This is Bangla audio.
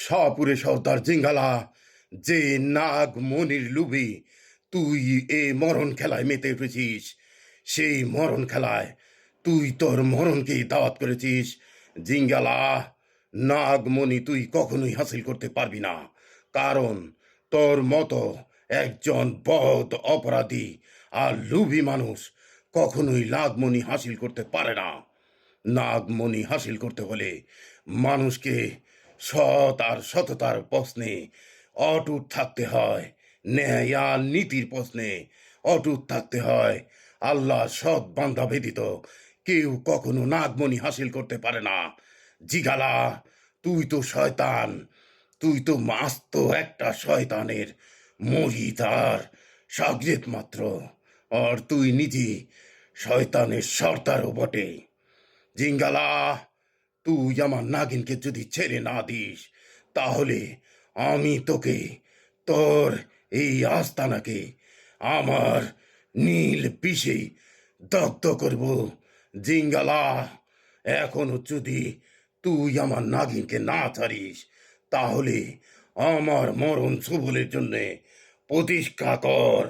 শাহপুরে সর্দার জিঙ্গালা, যে নাগ মনির লুবি তুই এ মরণ খেলায় মেতে উঠেছিস, সেই মরণ খেলায় তুই তোর মরণকেই দাওয়াত করেছিস। জিঙ্গালা, নাগমণি তুই কখনোই হাসিল করতে পারবি না, কারণ তোর মতো একজন বদ অপরাধী আর লুভি মানুষ কখনোই নাগমণি হাসিল করতে পারে না। নাগমণি হাসিল করতে হলে মানুষকে সৎ আর সততার প্রশ্নে অটুট থাকতে হয়, ন্যায় আর নীতির প্রশ্নে অটুট থাকতে হয়। আল্লাহ সৎ বান্দা ব্যতীত কেউ কখনো নাগমণি হাসিল করতে পারে না। জিগালা, তুই তো শয়তান, তুই তো মাস্ত একটা শয়তানের মরিদ আর সাগরেদ মাত্র। আর তুই নিজে শয়তানের সর্দারও বটে। জিঙ্গালা, তুই আমার নাগিনকে যদি ছেড়ে না দিস, তাহলে আমি তোকে, তোর এই আস্তানাকে আমার নীল বিষে দগ্ধ করব। জিঙ্গালা, এখনো যদি তুই আমার নাগিনকে না ছাড়িস, তাহলে আমার মরণ সুবলের জন্যে প্রতিষ্ঠা কর।